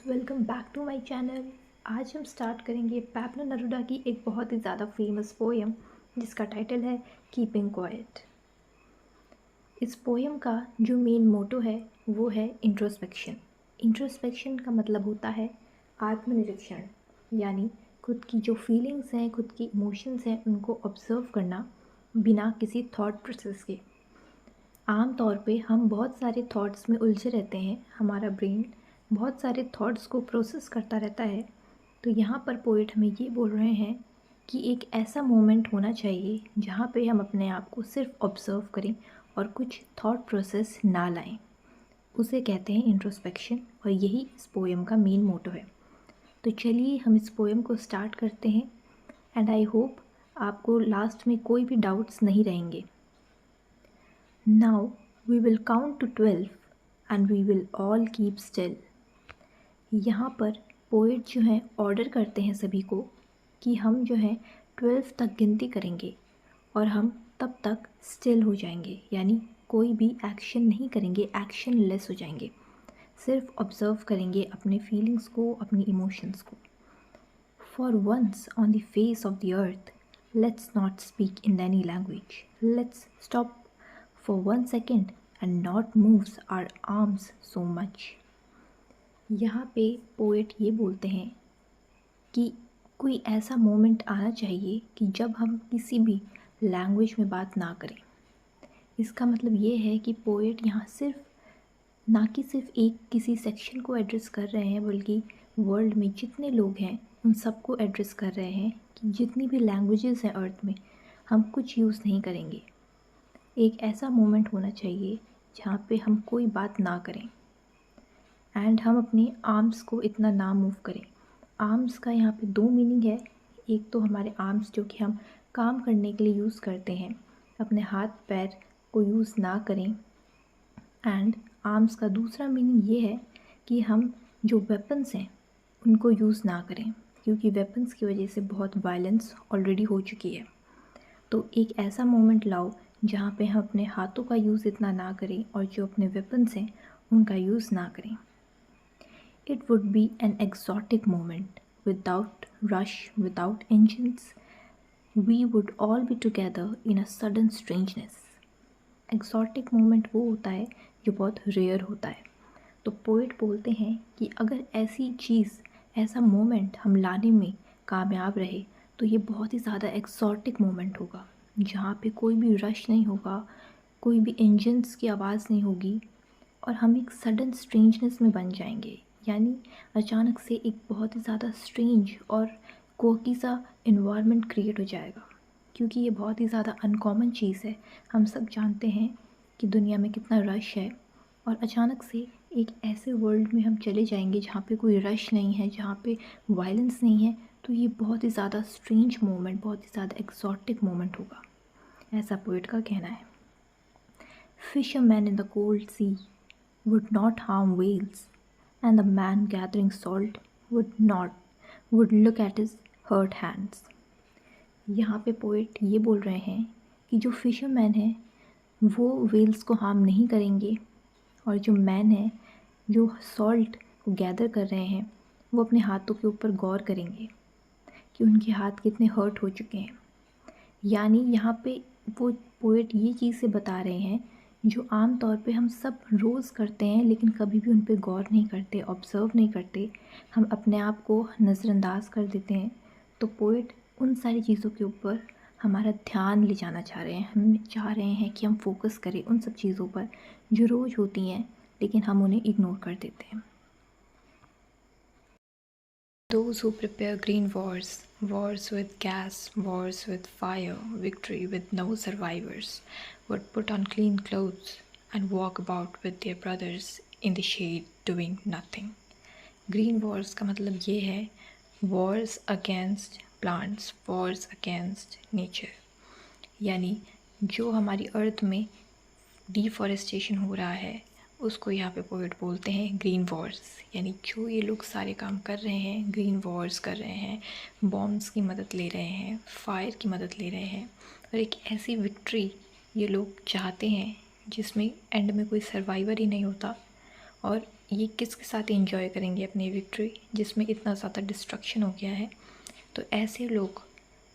Welcome back to my channel. आज हम start करेंगे पैब्लो नेरुदा की एक बहुत ही ज़्यादा फेमस पोएम जिसका टाइटल है कीपिंग क्वाइट। इस पोएम का जो मेन मोटो है वो है इंट्रोस्पेक्शन। इंट्रोस्पेक्शन का मतलब होता है आत्मनिरीक्षण, यानी खुद की जो फीलिंग्स हैं, खुद की इमोशंस हैं, उनको ऑब्ज़र्व करना बिना किसी थॉट प्रोसेस के। आम तौर पे हम बहुत सारे थॉट्स में उलझे रहते हैं, हमारा ब्रेन बहुत सारे थॉट्स को प्रोसेस करता रहता है। तो यहाँ पर पोएट हमें ये बोल रहे हैं कि एक ऐसा मोमेंट होना चाहिए जहाँ पे हम अपने आप को सिर्फ ऑब्ज़र्व करें और कुछ थॉट प्रोसेस ना लाएं। उसे कहते हैं इंट्रोस्पेक्शन और यही इस पोएम का मेन मोटो है। तो चलिए हम इस पोएम को स्टार्ट करते हैं एंड आई होप आपको लास्ट में कोई भी डाउट्स नहीं रहेंगे। Now we will count to 12 and we will all keep still। यहाँ पर पोएट जो हैं ऑर्डर करते हैं सभी को कि हम जो है 12 तक गिनती करेंगे और हम तब तक स्टिल हो जाएंगे, यानी कोई भी एक्शन नहीं करेंगे, एक्शन लेस हो जाएंगे, सिर्फ ऑब्ज़र्व करेंगे अपने फीलिंग्स को, अपनी इमोशंस को। For once on the face of the earth, let's not speak in any language. Let's stop for 1 second and not move our arms so much। यहाँ पे पोएट ये बोलते हैं कि कोई ऐसा मोमेंट आना चाहिए कि जब हम किसी भी लैंग्वेज में बात ना करें। इसका मतलब ये है कि पोएट यहाँ ना कि सिर्फ एक किसी सेक्शन को एड्रेस कर रहे हैं, बल्कि वर्ल्ड में जितने लोग हैं उन सबको एड्रेस कर रहे हैं कि जितनी भी लैंग्वेजेस हैं अर्थ में, हम कुछ यूज़ नहीं करेंगे। एक ऐसा मोमेंट होना चाहिए जहाँ पे हम कोई बात ना करें एंड हम अपने आर्म्स को इतना ना मूव करें। आर्म्स का यहाँ पे दो मीनिंग है। एक तो हमारे आर्म्स जो कि हम काम करने के लिए यूज़ करते हैं, अपने हाथ पैर को यूज़ ना करें। एंड आर्म्स का दूसरा मीनिंग ये है कि हम जो वेपन्स हैं उनको यूज़ ना करें, क्योंकि वेपन्स की वजह से बहुत वायलेंस ऑलरेडी हो चुकी है। तो एक ऐसा मोमेंट लाओ जहाँ पे हम अपने हाथों का यूज़ इतना ना करें और जो अपने वेपन्स हैं उनका यूज़ ना करें। It would be an exotic moment, without rush, without engines. We would all be together in a sudden strangeness। Exotic moment वो होता है जो बहुत रेयर होता है। तो पोएट बोलते हैं कि अगर ऐसी चीज़, ऐसा मोमेंट हम लाने में कामयाब रहे तो ये बहुत ही ज़्यादा एक्सॉटिक मोमेंट होगा, जहाँ पे कोई भी रश नहीं होगा, कोई भी इंजन्स की आवाज़ नहीं होगी और हम एक सडन स्ट्रेंजनेस में बन जाएंगे, यानी अचानक से एक बहुत ही ज़्यादा स्ट्रेंज और कोकी सा इन्वायरमेंट क्रिएट हो जाएगा, क्योंकि ये बहुत ही ज़्यादा अनकॉमन चीज़ है। हम सब जानते हैं कि दुनिया में कितना रश है और अचानक से एक ऐसे वर्ल्ड में हम चले जाएंगे जहाँ पे कोई रश नहीं है, जहाँ पे वायलेंस नहीं है। तो ये बहुत ही ज़्यादा स्ट्रेंज मोमेंट, बहुत ही ज़्यादा एक्सॉटिक मोमेंट होगा, ऐसा पोएट का कहना है। Fishermen in the cold sea would not harm whales, and the man gathering salt would look at his hurt hands। यहाँ पे पोएट ये बोल रहे हैं कि जो फिशरमैन हैं वो वेल्स को हार्म नहीं करेंगे और जो मैन है जो सॉल्ट को गैदर कर रहे हैं वो अपने हाथों के ऊपर गौर करेंगे कि उनके हाथ कितने हर्ट हो चुके हैं। यानी यहाँ पे वो पोएट ये चीज़ें बता रहे हैं जो आम तौर पे हम सब रोज़ करते हैं, लेकिन कभी भी उन पे गौर नहीं करते, ऑब्ज़र्व नहीं करते, हम अपने आप को नज़रअंदाज कर देते हैं। तो पोएट उन सारी चीज़ों के ऊपर हमारा ध्यान ले जाना चाह रहे हैं। हम चाह रहे हैं कि हम फोकस करें उन सब चीज़ों पर जो रोज़ होती हैं लेकिन हम उन्हें इग्नोर कर देते हैं। Those who prepare green wars, wars with gas, wars with fire, victory with no survivors, would put on clean clothes and walk about with their brothers in the shade doing nothing। Green wars का मतलब ये है wars against plants, wars against nature। यानी जो हमारी अर्थ में deforestation हो रहा है उसको यहाँ पे पोएट बोलते हैं ग्रीन वॉर्स। यानी जो ये लोग सारे काम कर रहे हैं, ग्रीन वॉर्स कर रहे हैं, बॉम्ब्स की मदद ले रहे हैं, फायर की मदद ले रहे हैं और एक ऐसी विक्ट्री ये लोग चाहते हैं जिसमें एंड में कोई सर्वाइवर ही नहीं होता और ये किसके साथ एंजॉय करेंगे अपनी विक्ट्री जिसमें इतना ज़्यादा डिस्ट्रक्शन हो गया है। तो ऐसे लोग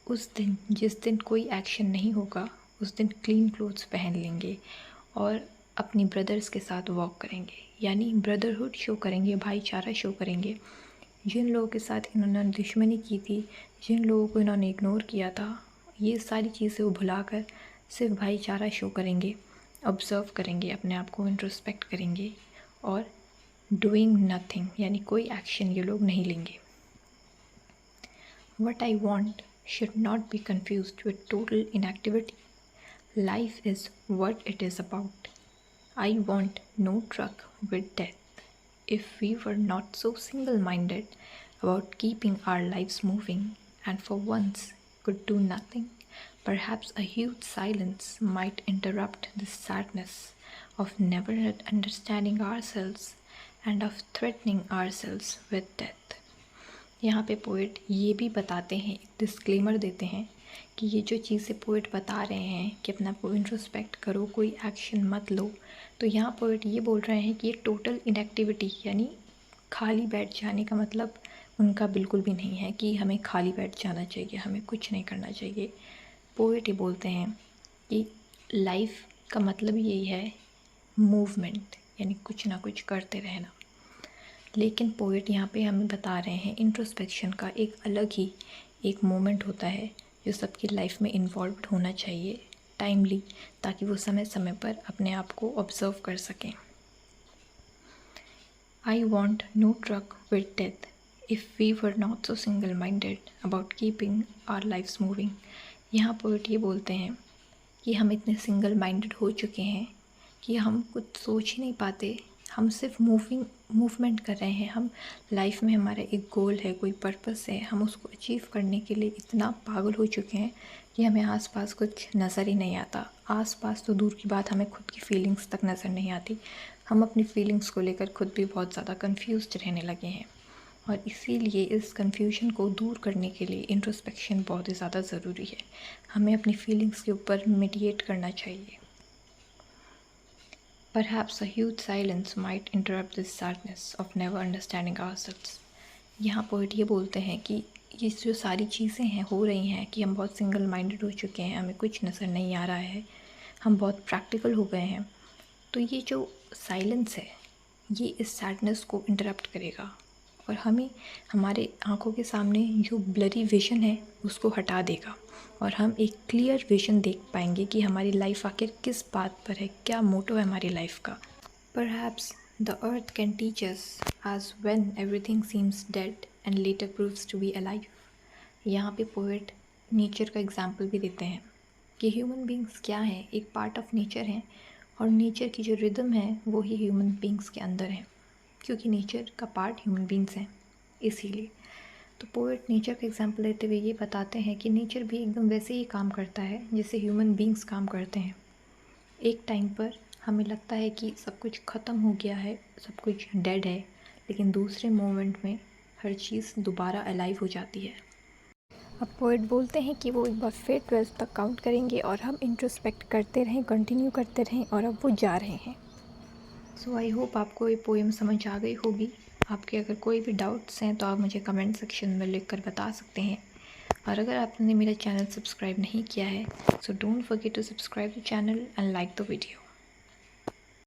उस दिन, जिस दिन कोई एक्शन नहीं होगा, उस दिन क्लीन क्लोथ्स पहन लेंगे और अपनी ब्रदर्स के साथ वॉक करेंगे, यानी ब्रदरहुड शो करेंगे, भाईचारा शो करेंगे। जिन लोगों के साथ इन्होंने दुश्मनी की थी, जिन लोगों को इन्होंने इग्नोर किया था, ये सारी चीज़ें वो भुलाकर सिर्फ भाईचारा शो करेंगे, ऑब्ज़र्व करेंगे, अपने आप को इंट्रोस्पेक्ट करेंगे और डूइंग नथिंग, यानी कोई एक्शन ये लोग नहीं लेंगे। What I want should not be confused with total inactivity. Life is what it is about. I want no truck with death. If we were not so single-minded about keeping our lives moving and for once could do nothing, perhaps a huge silence might interrupt this sadness of never understanding ourselves and of threatening ourselves with death. यहाँ पे poet ये भी बताते हैं, एक disclaimer देते हैं कि ये जो चीज़ें पोएट बता रहे हैं कि अपने आप को इंट्रोस्पेक्ट करो, कोई एक्शन मत लो, तो यहाँ पोएट ये बोल रहे हैं कि ये टोटल इनएक्टिविटी यानी खाली बैठ जाने का मतलब उनका बिल्कुल भी नहीं है कि हमें खाली बैठ जाना चाहिए, हमें कुछ नहीं करना चाहिए। पोएट ये बोलते हैं कि लाइफ का मतलब यही है मूवमेंट, यानी कुछ ना कुछ करते रहना। लेकिन पोएट यहाँ पे हमें बता रहे हैं इंट्रोस्पेक्शन का एक अलग ही एक मोमेंट होता है जो सबकी लाइफ में इन्वॉल्व होना चाहिए टाइमली, ताकि वो समय समय पर अपने आप को ऑब्ज़र्व कर सकें। I want no truck with death if we were not so single minded about keeping our lives moving. यहाँ पोएट ये बोलते हैं कि हम इतने सिंगल माइंडेड हो चुके हैं कि हम कुछ सोच ही नहीं पाते, हम सिर्फ मूवमेंट कर रहे हैं। हम लाइफ में हमारा एक गोल है, कोई पर्पस है, हम उसको अचीव करने के लिए इतना पागल हो चुके हैं कि हमें आसपास कुछ नज़र ही नहीं आता। आसपास तो दूर की बात, हमें खुद की फीलिंग्स तक नज़र नहीं आती। हम अपनी फीलिंग्स को लेकर खुद भी बहुत ज़्यादा कंफ्यूज्ड रहने लगे हैं और इसीलिए इस कंफ्यूजन को दूर करने के लिए इंट्रोस्पेक्शन बहुत ही ज़्यादा ज़रूरी है। हमें अपनी फीलिंग्स के ऊपर मेडिटेट करना चाहिए। Perhaps a huge silence might interrupt this sadness of never understanding ourselves. यहाँ पोएट ये बोलते हैं कि ये जो सारी चीज़ें हैं हो रही हैं कि हम बहुत सिंगल माइंडेड हो चुके हैं, हमें कुछ नज़र नहीं आ रहा है, हम बहुत प्रैक्टिकल हो गए हैं, तो ये जो साइलेंस है ये इस सैडनेस को इंटरप्ट करेगा और हमें हमारे आँखों के सामने जो ब्लरी विज़न है उसको हटा देगा और हम एक क्लियर विज़न देख पाएंगे कि हमारी लाइफ आखिर किस बात पर है, क्या मोटो है हमारी लाइफ का। Perhaps the earth can teach us as when everything seems dead and later proves to be alive. यहाँ पे पोएट नेचर का एग्जाम्पल भी देते हैं कि ह्यूमन बींग्स क्या हैं, एक पार्ट ऑफ नेचर हैं और नेचर की जो रिदम है वो ही ह्यूमन बींग्स के अंदर है, क्योंकि नेचर का पार्ट ह्यूमन बींग्स हैं इसीलिए। तो पोएट नेचर का एग्जांपल देते हुए ये बताते हैं कि नेचर भी एकदम वैसे ही काम करता है जैसे ह्यूमन बींग्स काम करते हैं। एक टाइम पर हमें लगता है कि सब कुछ ख़त्म हो गया है, सब कुछ डेड है, लेकिन दूसरे मोमेंट में हर चीज़ दोबारा अलाइव हो जाती है। अब पोएट बोलते हैं कि वो एक बार फिर 12 तक काउंट करेंगे और हम इंट्रोस्पेक्ट करते रहें, कंटिन्यू करते रहें और अब वो जा रहे हैं। सो आई होप आपको ये पोएम समझ आ गई होगी। आपके अगर कोई भी डाउट्स हैं तो आप मुझे कमेंट सेक्शन में लिखकर बता सकते हैं और अगर आपने मेरा चैनल सब्सक्राइब नहीं किया है so don't forget to subscribe the channel and like the video.